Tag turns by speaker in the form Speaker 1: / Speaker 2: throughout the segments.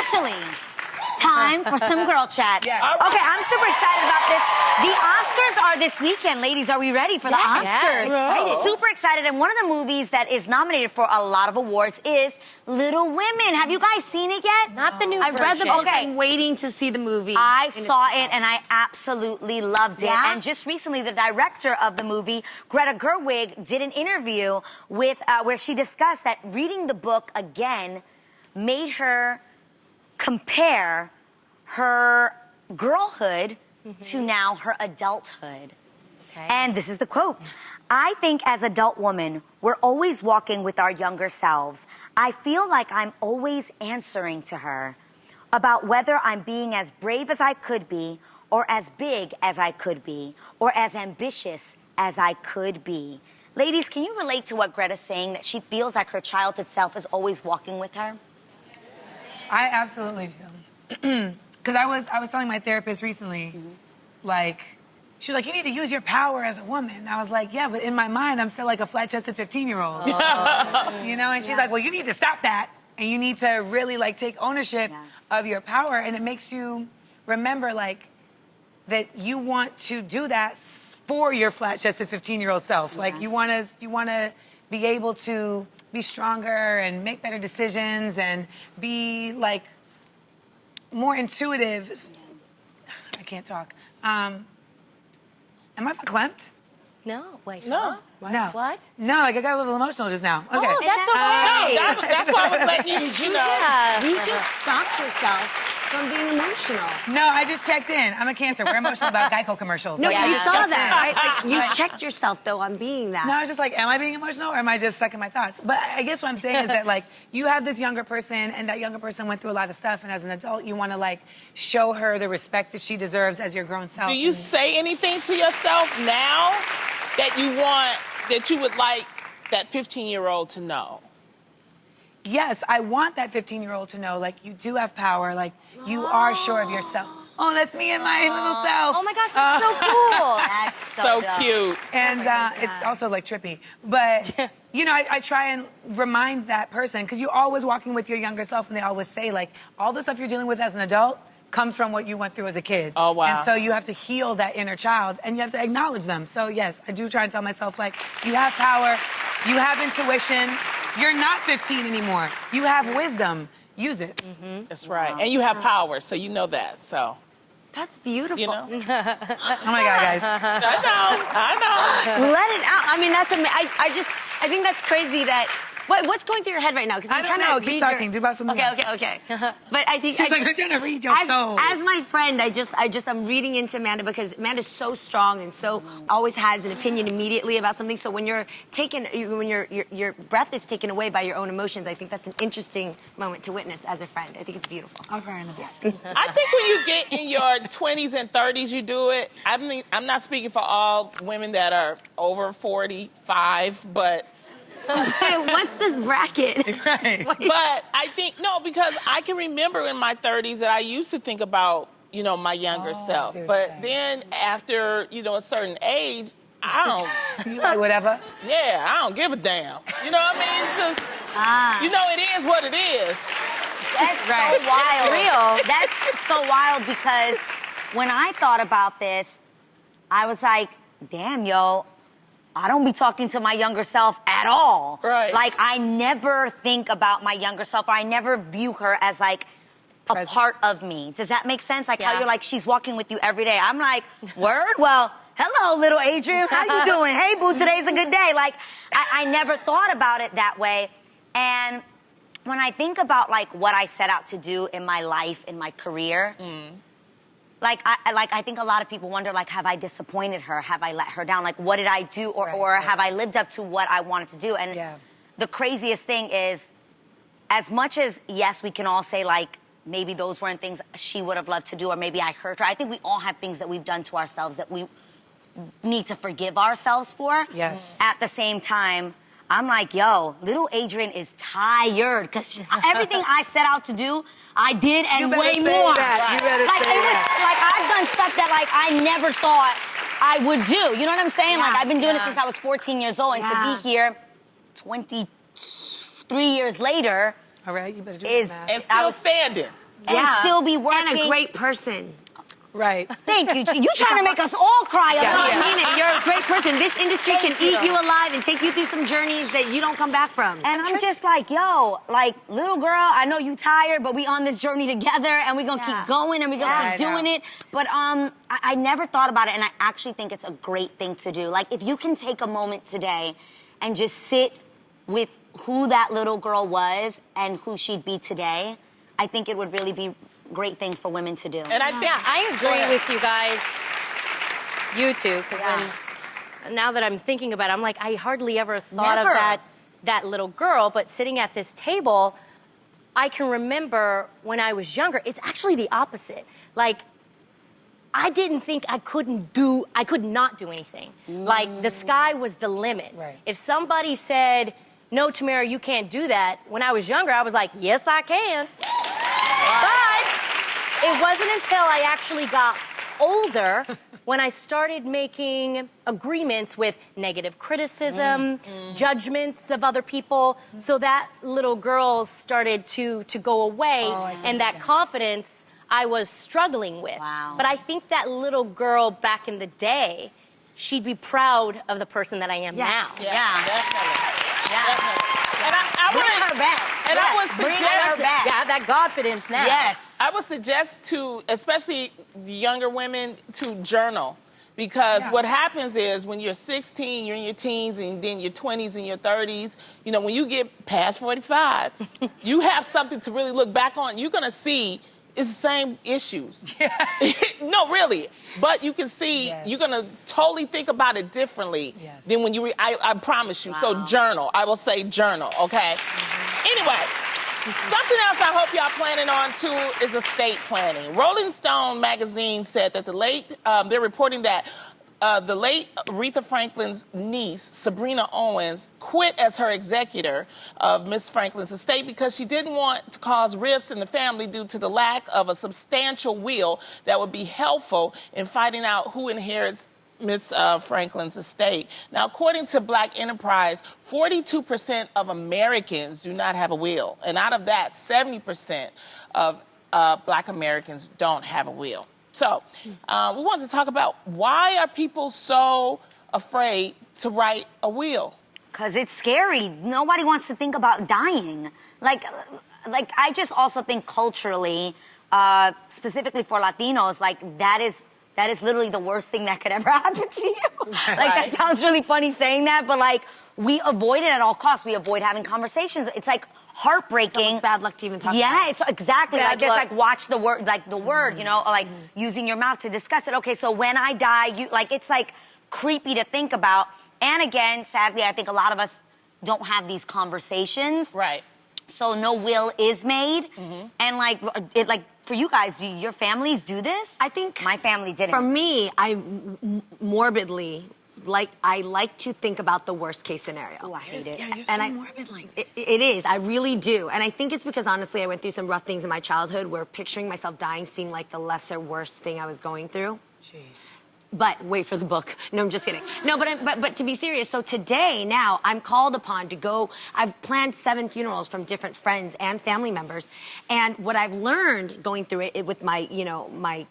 Speaker 1: officially time for some girl chat.
Speaker 2: Yes.
Speaker 1: Okay, I'm super excited about this. The Oscars are this weekend. Ladies, are we ready for the Oscars?
Speaker 3: Yes.
Speaker 1: Super excited. And one of the movies that is nominated for a lot of awards is Little Women. Have you guys seen it yet?
Speaker 3: Not the new
Speaker 4: I've read the
Speaker 3: version.
Speaker 4: book. I'm waiting to see the movie.
Speaker 1: I saw it and I absolutely loved it.
Speaker 4: Yeah?
Speaker 1: And just recently, the director of the movie, Greta Gerwig, did an interview with where she discussed that reading the book again made her compare her girlhood to now her adulthood.
Speaker 3: Okay.
Speaker 1: And this is the quote. I think as adult women, we're always walking with our younger selves. I feel like I'm always answering to her about whether I'm being as brave as I could be, or as big as I could be, or as ambitious as I could be. Ladies, can you relate to what Greta's saying, that she feels like her childhood self is always walking with her?
Speaker 2: I absolutely do. Because I was telling my therapist recently, like, she was like, you need to use your power as a woman. I was like, yeah, but in my mind, I'm still like a flat-chested 15-year-old. You know, and she's like, well, you need to stop that. And you need to really, like, take ownership of your power. And it makes you remember, like, that you want to do that for your flat-chested 15-year-old self. Like, you want to be able to be stronger and make better decisions and be, like, more intuitive. I can't talk. Am I verklempt?
Speaker 3: No, wait.
Speaker 4: No.
Speaker 3: Huh? What?
Speaker 2: No.
Speaker 3: What?
Speaker 2: No, like I got a little emotional just now. Okay.
Speaker 3: Oh, that's okay.
Speaker 4: No, that's why I was letting you know.
Speaker 3: Yeah.
Speaker 4: You just stopped yourself from being emotional.
Speaker 2: No, I just checked in. I'm a Cancer. We're emotional about Geico commercials.
Speaker 4: No,
Speaker 2: Like, I
Speaker 4: you
Speaker 2: just
Speaker 4: saw
Speaker 2: checked
Speaker 4: that,
Speaker 2: in.
Speaker 4: right? Like, you checked yourself, though, on being that.
Speaker 2: No, I was just like, am I being emotional or am I just stuck in my thoughts? But I guess what I'm saying is that, like, you have this younger person and that younger person went through a lot of stuff, and as an adult, you want to, like, show her the respect that she deserves as your grown self.
Speaker 5: Do you say anything to yourself now that you would like that 15-year-old to know?
Speaker 2: Yes, I want that 15-year-old to know, like, you do have power, like, you are sure of yourself. Oh, that's me and my little self.
Speaker 1: Oh my gosh, that's so cool. That's
Speaker 5: So
Speaker 1: dope.
Speaker 5: cute.
Speaker 2: And it's also, like, trippy. But, you know, I try and remind that person, because you're always walking with your younger self, and they always say, like, all the stuff you're dealing with as an adult comes from what you went through as a kid.
Speaker 5: Oh, wow.
Speaker 2: And so you have to heal that inner child, and you have to acknowledge them. So, yes, I do try and tell myself, like, you have power, you have intuition, you're not 15 anymore. You have wisdom. Use it.
Speaker 5: That's right. And you have power, so you know that. So,
Speaker 4: That's beautiful.
Speaker 5: you know.
Speaker 2: Oh, my God, guys.
Speaker 5: I know.
Speaker 4: Let it out. I mean, that's amazing. I think that's crazy that... What's going through your head right now? Because
Speaker 2: I don't know. Keep talking. Do about something else.
Speaker 4: Okay. But I think...
Speaker 2: She's like, I'm trying to read your soul.
Speaker 4: As my friend, I'm reading into Amanda because Amanda's so strong and so always has an opinion immediately about something. So when your breath is taken away by your own emotions, I think that's an interesting moment to witness as a friend. I think it's beautiful.
Speaker 2: I'll cry in the back.
Speaker 5: I think when you get in your 20s and 30s, you do it. I'm not speaking for all women that are over 45, but...
Speaker 4: Hey, what's this bracket?
Speaker 2: Right.
Speaker 4: Wait.
Speaker 5: But I think, no, because I can remember in my 30s that I used to think about, you know, my younger self.
Speaker 2: see what you're
Speaker 5: But
Speaker 2: saying.
Speaker 5: then after, you know, a certain age, I
Speaker 2: You like whatever?
Speaker 5: I don't give a damn. You know what I mean? It's just, you know, it is what it is.
Speaker 1: That's
Speaker 2: Right.
Speaker 1: so wild.
Speaker 4: It's real.
Speaker 1: That's so wild because when I thought about this, I was like, damn, yo, I don't be talking to my younger self at all.
Speaker 5: Right.
Speaker 1: Like, I never think about my younger self, or I never view her as, like, a
Speaker 2: Present.
Speaker 1: part of me. Does that make sense? Like, how
Speaker 4: Yeah.
Speaker 1: you're like, she's walking with you every day. I'm like, word? Well, hello, little Adrian. How you doing? Hey, boo, today's a good day. Like, I never thought about it that way. And when I think about, like, what I set out to do in my life, in my career, I think a lot of people wonder, like, have I disappointed her? Have I let her down? Like, what did I do? Or have I lived up to what I wanted to do? And the craziest thing is, as much as, yes, we can all say, like, maybe those weren't things she would have loved to do, or maybe I hurt her. I think we all have things that we've done to ourselves that we need to forgive ourselves for.
Speaker 2: Yes.
Speaker 1: At the same time, I'm like, yo, little Adrian is tired, because everything I set out to do, I did, and way more.
Speaker 2: You better
Speaker 1: Like,
Speaker 2: say
Speaker 1: it was
Speaker 2: that.
Speaker 1: like, I've done stuff that, like, I never thought I would do. You know what I'm saying? Like, I've been doing it since I was 14 years old, and to be here 23 years later
Speaker 2: All right, you better do
Speaker 1: is...
Speaker 2: that.
Speaker 5: And still standing.
Speaker 1: and still be working.
Speaker 4: And a great person.
Speaker 2: Right.
Speaker 1: Thank you. You trying to make us all cry
Speaker 4: No,
Speaker 1: about
Speaker 4: I mean it. You're a great person. This industry can
Speaker 1: Thank
Speaker 4: eat
Speaker 1: you.
Speaker 4: you alive and take you through some journeys that you don't come back from.
Speaker 1: And I'm just like, yo, like, little girl, I know you tired, but we on this journey together, and we're gonna keep going, and we're gonna keep doing it. But I never thought about it, and I actually think it's a great thing to do. Like, if you can take a moment today and just sit with who that little girl was and who she'd be today, I think it would really be a great thing for women to do.
Speaker 5: And I think
Speaker 3: I agree with you guys, you two, because now that I'm thinking about it, I'm like, I hardly ever thought
Speaker 1: Never.
Speaker 3: of that little girl, but sitting at this table, I can remember when I was younger, it's actually the opposite. Like, I didn't think I could not do anything. Like, the sky was the limit.
Speaker 2: Right.
Speaker 3: If somebody said, no, Tamara, you can't do that, when I was younger, I was like, yes, I can. But it wasn't until I actually got older when I started making agreements with negative criticism, judgments of other people, so that little girl started to go away, and that confidence I was struggling with.
Speaker 1: Wow.
Speaker 3: But I think that little girl back in the day, she'd be proud of the person that I am now.
Speaker 5: Definitely. And I
Speaker 1: Bring
Speaker 5: would,
Speaker 1: her back.
Speaker 5: and I would
Speaker 1: Bring
Speaker 5: suggest
Speaker 1: her back.
Speaker 3: Yeah, I have that confidence now.
Speaker 1: Yes.
Speaker 5: I would suggest to, especially the younger women, to journal. Because what happens is when you're 16, you're in your teens, and then your 20s and your 30s, you know, when you get past 45, you have something to really look back on. You're going to see it's the same issues. No, really. But you can see, you're going to totally think about it differently than when you I promise you. So journal. I will say journal, okay? Anyway. Something else I hope y'all planning on too is estate planning. Rolling Stone magazine said that they're reporting that the late Aretha Franklin's niece, Sabrina Owens, quit as her executor of Miss Franklin's estate because she didn't want to cause rifts in the family due to the lack of a substantial will that would be helpful in finding out who inherits Miss Franklin's estate. Now, according to Black Enterprise, 42% of Americans do not have a will. And out of that, 70% of Black Americans don't have a will. So we wanted to talk about why are people so afraid to write a will?
Speaker 1: Because it's scary. Nobody wants to think about dying. Like I just also think culturally, specifically for Latinos, like that is literally the worst thing that could ever happen to you. Like, that sounds really funny saying that, but like, we avoid it at all costs. We avoid having conversations. It's like heartbreaking.
Speaker 4: It's almost bad luck to even talk about
Speaker 1: Yeah, it's exactly.
Speaker 3: Bad
Speaker 1: Like, it's
Speaker 3: luck.
Speaker 1: like watch the word, like the word, you know, like using your mouth to discuss it. Okay, so when I die, it's like creepy to think about. And again, sadly, I think a lot of us don't have these conversations.
Speaker 5: Right.
Speaker 1: So no will is made. And like, for you guys, do your families do this?
Speaker 4: I think
Speaker 1: my family didn't.
Speaker 4: For me, I morbidly I like to think about the worst case scenario.
Speaker 1: Oh, I hate it.
Speaker 2: Yeah, you're so morbid like this.
Speaker 4: It is. I really do. And I think it's because, honestly, I went through some rough things in my childhood where picturing myself dying seemed like the lesser, worst thing I was going through.
Speaker 2: Jeez.
Speaker 4: But wait for the book. No, I'm just kidding. No, but to be serious, so today, now, I'm called upon to go. I've planned 7 funerals from different friends and family members. And what I've learned going through it with my, my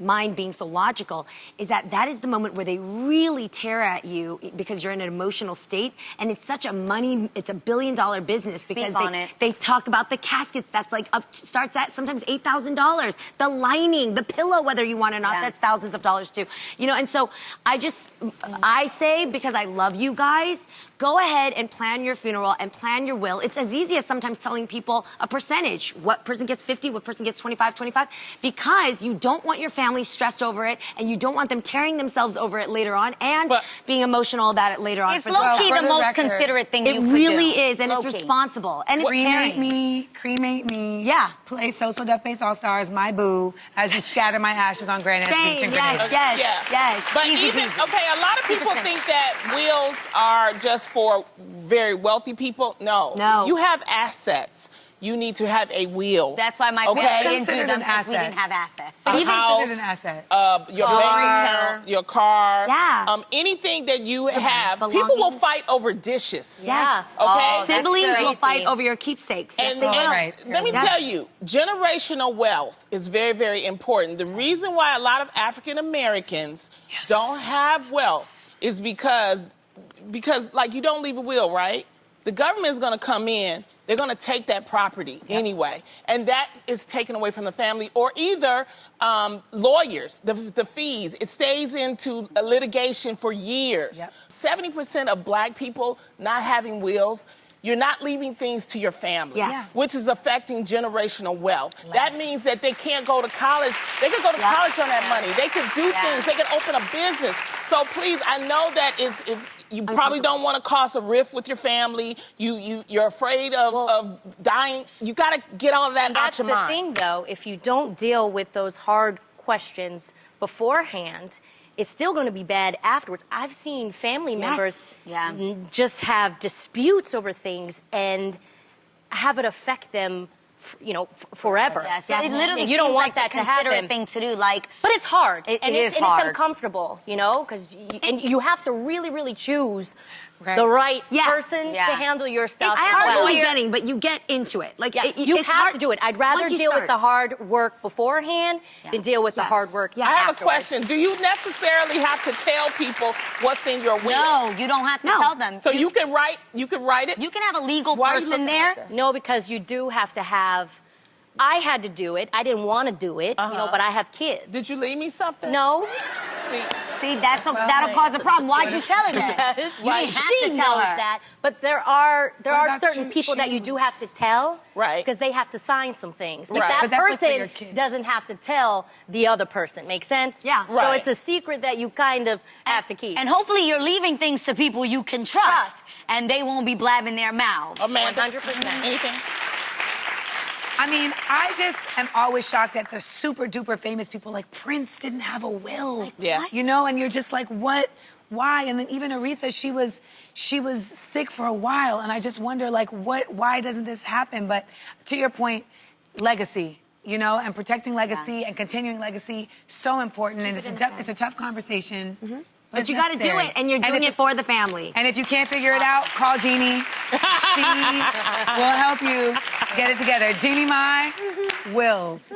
Speaker 4: mind being so logical is that is the moment where they really tear at you because you're in an emotional state, and it's such a it's a billion-dollar business because they talk about the caskets that's like starts at sometimes $8,000, the lining, the pillow, whether you want it or not, that's thousands of dollars too, and so I say, because I love you guys, go ahead and plan your funeral and plan your will. It's as easy as sometimes telling people a percentage. What person gets 50, what person gets 25, because you don't want your family stressed over it, and you don't want them tearing themselves over it later on and being emotional about it later on.
Speaker 1: It's low-key the most considerate thing you could do.
Speaker 4: It really is, and
Speaker 1: low-key.
Speaker 4: It's responsible, and it's caring.
Speaker 2: Cremate me.
Speaker 4: Yeah.
Speaker 2: Play So Death Base All Stars, my boo, as you scatter my ashes on Granddad's Beach and Grenade.
Speaker 4: Yes.
Speaker 5: But a lot of people think that wills are just for very wealthy people. No. You have assets. you need to have a will.
Speaker 1: That's why my
Speaker 5: Okay.
Speaker 1: parents didn't do
Speaker 2: Considered
Speaker 1: them
Speaker 2: an
Speaker 1: because we
Speaker 2: asset.
Speaker 1: didn't have assets.
Speaker 5: A
Speaker 2: Even
Speaker 5: house,
Speaker 2: considered an asset.
Speaker 5: Your
Speaker 4: Car.
Speaker 5: bank account, your car,
Speaker 4: Yeah.
Speaker 5: anything that you have. People will
Speaker 4: belongings.
Speaker 5: fight over dishes.
Speaker 3: Yeah.
Speaker 5: Okay.
Speaker 1: Oh, that's
Speaker 4: Siblings will
Speaker 3: crazy.
Speaker 4: fight over your keepsakes. Yes,
Speaker 5: And,
Speaker 4: they
Speaker 5: and
Speaker 4: will.
Speaker 2: Right.
Speaker 5: let me
Speaker 4: Yes.
Speaker 5: tell you, generational wealth is very, very important. The reason why a lot of African Americans don't have wealth is because like you don't leave a will, right? The government is going to come in. They're going to take that property anyway, and that is taken away from the family, or either lawyers, the fees. It stays into a litigation for years.
Speaker 2: Yep.
Speaker 5: 70% of black people not having wills. You're not leaving things to your family,
Speaker 4: Yes.
Speaker 5: which is affecting generational wealth. That means that they can't go to college. They can go to
Speaker 4: Yeah.
Speaker 5: college on that money. They can do things. They can open a business. So please, I know that it's you probably don't want to cause a rift with your family. You're afraid of dying. You got to get all of that out
Speaker 3: That's
Speaker 5: your
Speaker 3: the
Speaker 5: mind.
Speaker 3: thing, though. If you don't deal with those hard questions beforehand, it's still going to be bad afterwards. I've seen family members just have disputes over things and have it affect them, forever.
Speaker 1: Yeah, so it literally
Speaker 3: you don't
Speaker 1: seems
Speaker 3: want
Speaker 1: like
Speaker 3: that
Speaker 1: the
Speaker 3: to happen.
Speaker 1: considerate thing to do. Like,
Speaker 3: But it's hard.
Speaker 1: It
Speaker 3: and
Speaker 1: is
Speaker 3: it's
Speaker 1: hard.
Speaker 3: uncomfortable, because you have to really, really choose
Speaker 2: Right.
Speaker 3: the right
Speaker 4: Yes.
Speaker 3: person
Speaker 1: Yeah.
Speaker 3: to handle your stuff.
Speaker 4: It's hard
Speaker 3: well.
Speaker 4: in the beginning, but you get into it. Like
Speaker 3: You
Speaker 4: it's
Speaker 3: have
Speaker 4: hard
Speaker 3: to do it. I'd rather
Speaker 4: once you
Speaker 3: deal with
Speaker 4: start.
Speaker 3: the hard work beforehand than deal with the
Speaker 4: Yes.
Speaker 3: hard work
Speaker 5: I have a
Speaker 3: afterwards.
Speaker 5: question. Do you necessarily have to tell people what's in your will?
Speaker 1: no, you don't have to
Speaker 4: No.
Speaker 1: tell them.
Speaker 5: So you can write it?
Speaker 1: You can have a legal
Speaker 5: Why are you
Speaker 1: person
Speaker 5: looking
Speaker 1: there.
Speaker 5: like that?
Speaker 3: No, because you do have to have. I had to do it. I didn't want to do it, but I have kids.
Speaker 5: Did you leave me something?
Speaker 3: No.
Speaker 1: See, that'll cause a problem. Why'd you tell her that? You didn't have
Speaker 3: She
Speaker 1: to tell
Speaker 3: knows
Speaker 1: her.
Speaker 3: that, but there are
Speaker 2: about
Speaker 3: certain
Speaker 2: you?
Speaker 3: people that you do have to tell,
Speaker 5: Right.
Speaker 3: Because they have to sign some things. But
Speaker 5: Right.
Speaker 3: that
Speaker 2: But that's like for your
Speaker 3: person
Speaker 2: kid.
Speaker 3: doesn't have to tell the other person. Make sense?
Speaker 4: Yeah.
Speaker 3: So
Speaker 5: Right.
Speaker 3: it's a secret that you kind of have to keep.
Speaker 1: And hopefully you're leaving things to people you can trust,
Speaker 3: Trust.
Speaker 1: and they won't be blabbing their mouths.
Speaker 5: Amanda?
Speaker 3: 100%.
Speaker 5: Anything?
Speaker 2: I mean, I just am always shocked at the super duper famous people. Like Prince didn't have a will.
Speaker 5: Yeah.
Speaker 2: And you're just like, what? Why? And then even Aretha, she was sick for a while, and I just wonder, like, why doesn't this happen? But to your point, legacy, and protecting legacy and continuing legacy, so important, and it's a tough conversation.
Speaker 4: But you got to do it, and you're doing it for the family.
Speaker 2: And if you can't figure it out, call Jeannie. She will help you get it together. Jeannie Mai, Wills.